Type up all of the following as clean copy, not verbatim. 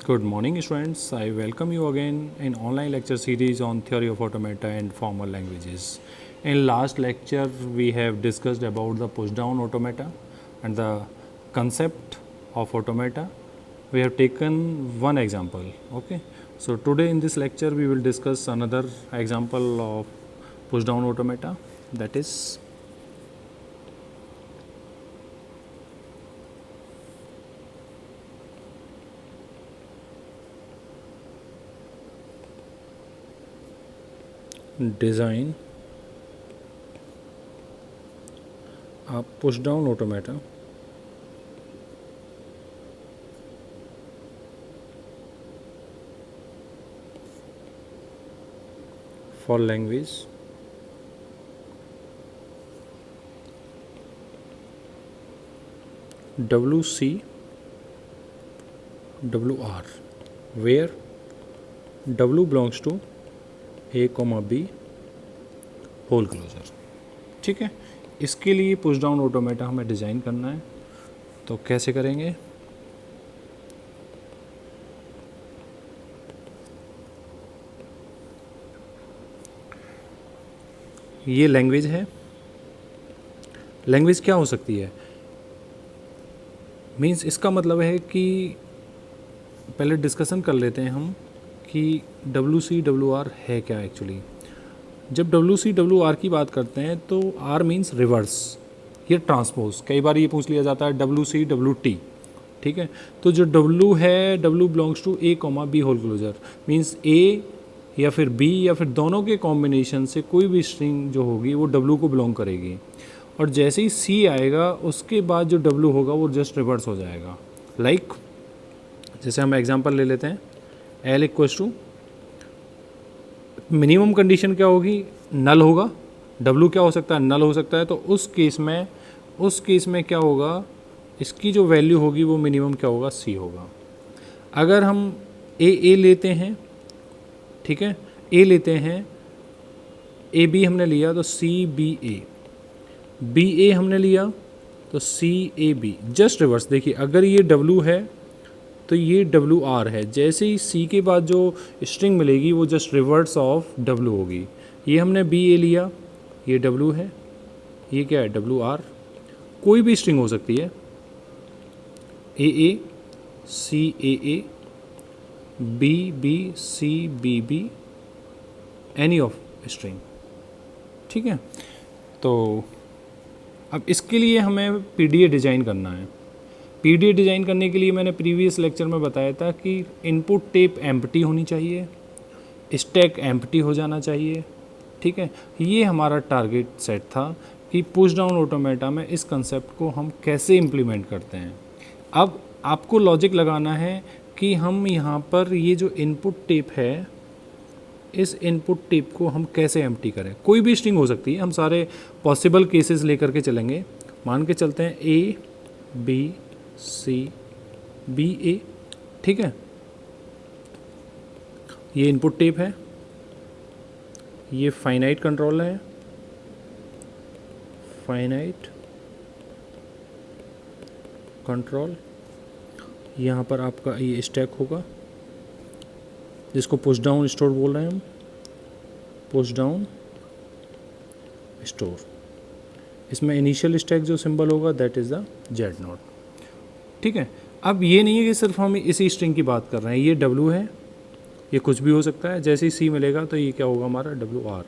Good morning, students. I welcome you again in online lecture series on theory of automata and formal languages. In last lecture, we have discussed about the push-down automata and the concept of automata. We have taken one example. Okay. So today in this lecture, we will discuss another example of push-down automata, that is design a push-down automata for language WC WR, where W belongs to A, B whole closure. ठीक है, इसके लिए push down automata हमें design करना है. तो कैसे करेंगे? ये लैंग्वेज है. लैंग्वेज क्या हो सकती है? मीन्स इसका मतलब है कि पहले डिस्कशन कर लेते हैं हम कि WC WR है क्या एक्चुअली. जब WC WR की बात करते हैं तो R मीन्स रिवर्स, ये ट्रांसपोज. कई बार ये पूछ लिया जाता है WC WT. ठीक है, तो जो W है, W belongs to A, B whole closure. Means A या फिर B या फिर दोनों के कॉम्बिनेशन से कोई भी स्ट्रिंग जो होगी वो W को बिलोंग करेगी. और जैसे ही C आएगा उसके बाद जो W होगा वो जस्ट रिवर्स हो जाएगा. लाइक जैसे हम एग्जांपल ले लेते हैं, L equals to minimum condition क्या होगी? नल होगा. W क्या हो सकता है? नल हो सकता है. तो उस केस में क्या होगा? इसकी जो वैल्यू होगी वो मिनिमम क्या होगा? C होगा. अगर हम A लेते हैं, ठीक है, A लेते हैं, AB हमने लिया तो CBA, BA हमने लिया तो CAB. Just reverse. देखिए, अगर ये W है तो ये WR है. जैसे ही C के बाद जो स्ट्रिंग मिलेगी वो जस्ट रिवर्स ऑफ W होगी. ये हमने BA लिया, ये W है, ये क्या है? WR. कोई भी स्ट्रिंग हो सकती है, AA CAA, BB CBB, any of string. ठीक है, तो अब इसके लिए हमें PDA डिज़ाइन करना है. PDA डिज़ाइन करने के लिए मैंने प्रीवियस लेक्चर में बताया था कि इनपुट टेप एम्प्टी होनी चाहिए, स्टैक एम्प्टी हो जाना चाहिए. ठीक है, ये हमारा टारगेट सेट था कि पुश डाउन ऑटोमेटा में इस कंसेप्ट को हम कैसे इम्प्लीमेंट करते हैं. अब आपको लॉजिक लगाना है कि हम यहाँ पर ये जो इनपुट टेप है, इस इनपुट टेप को हम कैसे एम्प्टी करें. कोई भी स्ट्रिंग हो सकती है, हम सारे पॉसिबल केसेस लेकर के चलेंगे. मान के चलते हैं A B C B A. ठीक है, ये इनपुट टेप है, ये फाइनाइट कंट्रोल है, फाइनाइट कंट्रोल. यहाँ पर आपका ये स्टैक होगा जिसको पुश डाउन स्टोर बोल रहे हैं हम, पुश डाउन स्टोर. इसमें इनिशियल स्टैक जो सिंबल होगा दैट इज़ द Z0. ठीक है, अब ये नहीं है कि सिर्फ हम इसी स्ट्रिंग की बात कर रहे हैं. ये W है, ये कुछ भी हो सकता है. जैसे ही C मिलेगा तो ये क्या होगा? हमारा WR.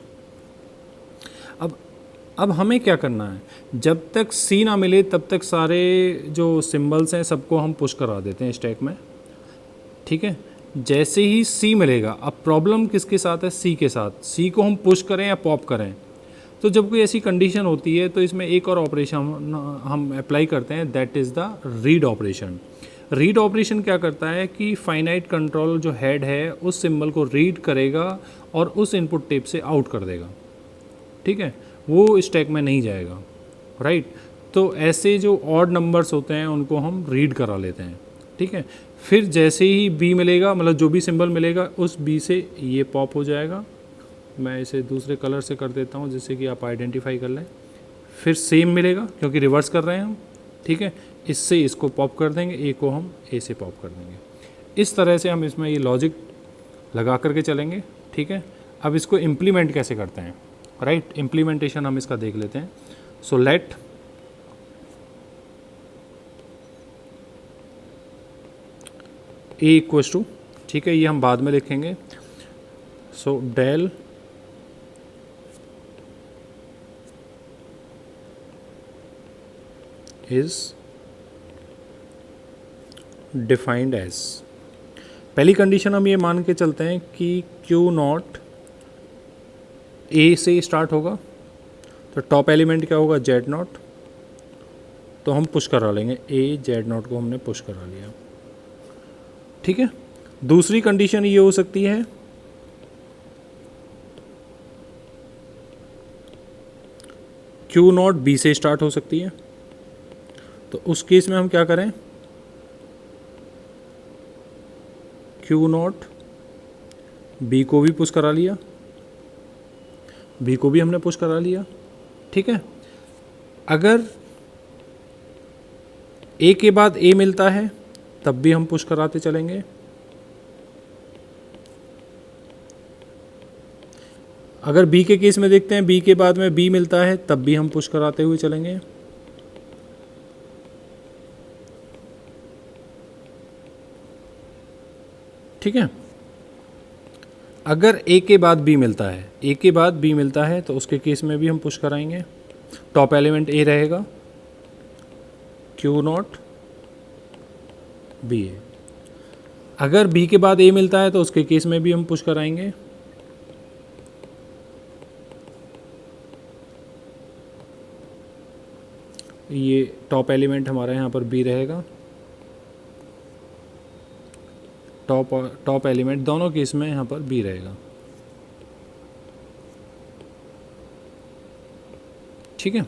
अब हमें क्या करना है? जब तक C ना मिले तब तक सारे जो सिंबल्स हैं सबको हम पुश करा देते हैं स्टैक में. ठीक है, जैसे ही C मिलेगा, अब प्रॉब्लम किसके साथ है? C के साथ. C को हम पुश करें या पॉप करें. तो जब कोई ऐसी कंडीशन होती है तो इसमें एक और ऑपरेशन हम अप्लाई करते हैं, that is the read operation. Read operation क्या करता है कि फाइनाइट कंट्रोल जो हेड है उस सिंबल को रीड करेगा और उस इनपुट टेप से आउट कर देगा. ठीक है, वो स्टैक में नहीं जाएगा. राइट. तो ऐसे जो ऑड नंबर्स होते हैं उनको हम रीड करा लेते हैं. ठीक है, फिर जैसे ही B मिलेगा, मतलब जो भी सिंबल मिलेगा उस B से ये पॉप हो जाएगा. मैं इसे दूसरे कलर से कर देता हूँ जिससे कि आप आइडेंटिफाई कर लें. फिर सेम मिलेगा क्योंकि रिवर्स कर रहे हैं हम. ठीक है, इससे इसको पॉप कर देंगे, A को हम A से पॉप कर देंगे. इस तरह से हम इसमें ये लॉजिक लगा करके चलेंगे, ठीक है। अब इसको इम्प्लीमेंट कैसे करते हैं, राइट, इम्प्लीमेंटेशन हम इसका देख लेते हैं। So let A equals to, ठीक है, ये हम बाद में लिखेंगे। So del is defined as, पहली कंडीशन हम ये मान के चलते हैं कि क्यू नॉट ए से स्टार्ट होगा, तो टॉप एलिमेंट क्या होगा, जेड नॉट, तो हम पुश करा लेंगे, ए जेड नॉट को हमने पुश करा लिया, ठीक है। दूसरी कंडीशन ये हो सकती है क्यू नॉट बी से स्टार्ट हो सकती है, तो उस केस में हम क्या करें, क्यू नॉट बी को भी पुश करा लिया, बी को भी हमने पुश करा लिया, ठीक है। अगर ए के बाद ए मिलता है तब भी हम पुश कराते चलेंगे, अगर बी के केस में देखते हैं बी के बाद में बी मिलता है तब भी हम पुश कराते हुए चलेंगे, ठीक है। अगर ए के बाद बी मिलता है, ए के बाद बी मिलता है तो उसके केस में भी हम पुश कराएंगे, टॉप एलिमेंट ए रहेगा, क्यू नॉट बी ए। अगर बी के बाद ए मिलता है तो उसके केस में भी हम पुश कराएंगे, ये टॉप एलिमेंट हमारा यहाँ पर बी रहेगा, टॉप एलिमेंट दोनों केस में यहाँ पर बी रहेगा, ठीक है।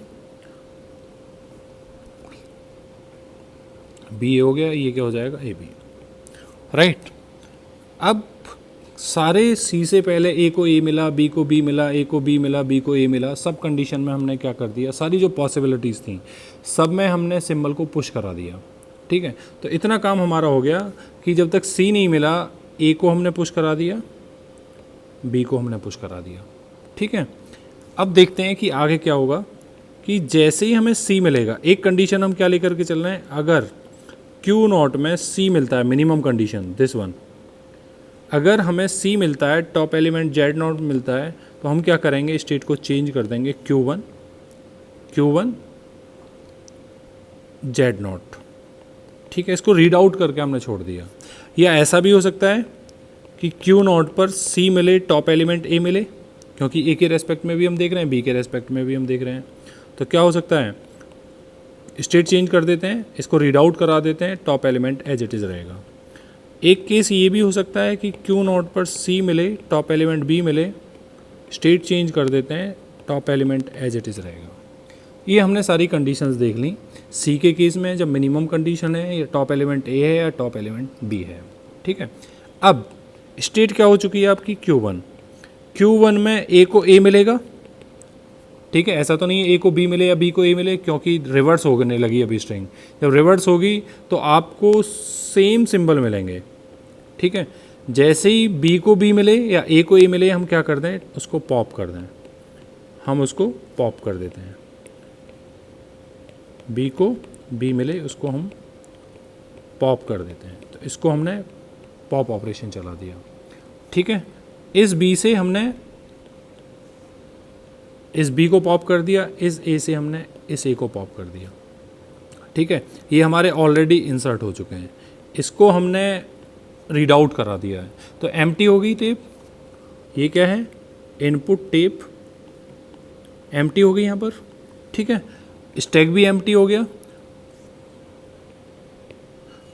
बी ए हो गया, ये क्या हो जाएगा, ए बी, राइट। अब सारे सी से पहले ए को ए मिला, बी को बी मिला, ए को बी मिला, बी को ए मिला, सब कंडीशन में हमने क्या कर दिया, सारी जो पॉसिबिलिटीज़ थी सब में हमने सिंबल को पुश करा दिया, ठीक है। तो इतना काम हमारा हो गया कि जब तक सी नहीं मिला ए को हमने पुश करा दिया, बी को हमने पुश करा दिया, ठीक है। अब देखते हैं कि आगे क्या होगा, कि जैसे ही हमें सी मिलेगा, एक कंडीशन हम क्या लेकर के चल रहे हैं, अगर क्यू नॉट में सी मिलता है, मिनिमम कंडीशन दिस वन, अगर हमें सी मिलता है, टॉप एलिमेंट जेड नॉट मिलता है, तो हम क्या करेंगे, स्टेट को चेंज कर देंगे Q1 जेड नॉट, ठीक है। इसको रीड आउट करके हमने छोड़ दिया। या ऐसा भी हो सकता है कि Q नॉट पर C मिले, टॉप एलिमेंट A मिले, क्योंकि A के रेस्पेक्ट में भी हम देख रहे हैं, B के रेस्पेक्ट में भी हम देख रहे हैं, तो क्या हो सकता है, स्टेट चेंज कर देते हैं, इसको रीड आउट करा देते हैं, top element as it is रहेगा। एक केस ये भी हो सकता है कि Q नॉट पर C मिले, टॉप एलिमेंट B मिले, स्टेट चेंज कर देते हैं, top element as it is रहेगा। ये हमने सारी कंडीशंस देख ली। सी के केस में जब मिनिमम कंडीशन है, या टॉप एलिमेंट ए है या टॉप एलिमेंट बी है, ठीक है। अब स्टेट क्या हो चुकी है आपकी, Q1 में ए को ए मिलेगा, ठीक है। ऐसा तो नहीं है ए को बी मिले या बी को ए मिले, क्योंकि रिवर्स होने लगी अभी स्ट्रिंग, जब रिवर्स होगी तो आपको सेम सिंबल मिलेंगे, ठीक है। जैसे ही बी को बी मिले या ए को ए मिले, हम क्या कर दें, उसको पॉप कर दें, हम उसको पॉप कर देते हैं, बी को बी मिले उसको हम पॉप कर देते हैं, तो इसको हमने पॉप ऑपरेशन चला दिया, ठीक है। इस बी से हमने इस बी को पॉप कर दिया, इस ए से हमने इस ए को पॉप कर दिया, ठीक है। ये हमारे ऑलरेडी इंसर्ट हो चुके हैं, इसको हमने रीड आउट करा दिया है, तो एम्प्टी हो गई टेप, ये क्या है, इनपुट टेप एम्प्टी हो गई यहाँ पर, ठीक है। स्टैक भी एम्प्टी हो गया,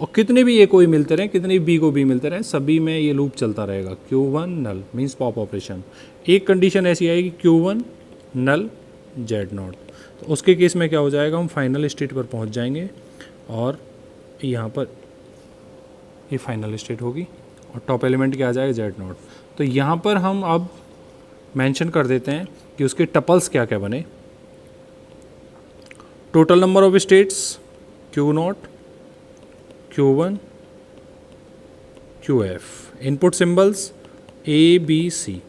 और कितने भी ए को ही मिलते रहे, कितने भी बी को बी मिलते रहे, सभी में ये लूप चलता रहेगा। Q1 नल मीन्स पॉप ऑपरेशन। एक कंडीशन ऐसी आएगी Q1 नल जेड नॉट, तो उसके केस में क्या हो जाएगा, हम फाइनल स्टेट पर पहुंच जाएंगे, और यहाँ पर ये फाइनल स्टेट होगी, और टॉप एलिमेंट क्या आ जाएगा, जेड नॉट। तो यहाँ पर हम अब मेंशन कर देते हैं कि उसके टपल्स क्या क्या बने। Total number of states Q0, Q1, Q F. Input symbols A B C.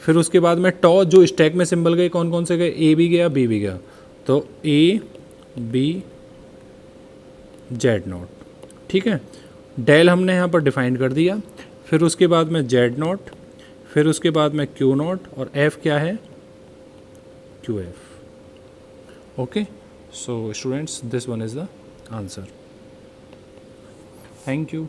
फिर उसके बाद में टॉ जो स्टैक में सिंबल गए कौन कौन से गए, ए भी गया बी भी गया, तो ए बी जेड नॉट, ठीक है। डेल हमने यहाँ पर डिफाइन कर दिया। फिर उसके बाद में जेड नॉट, फिर उसके बाद में क्यू नॉट, और एफ क्या है, Q F. Okay, so students this one is the answer. Thank you.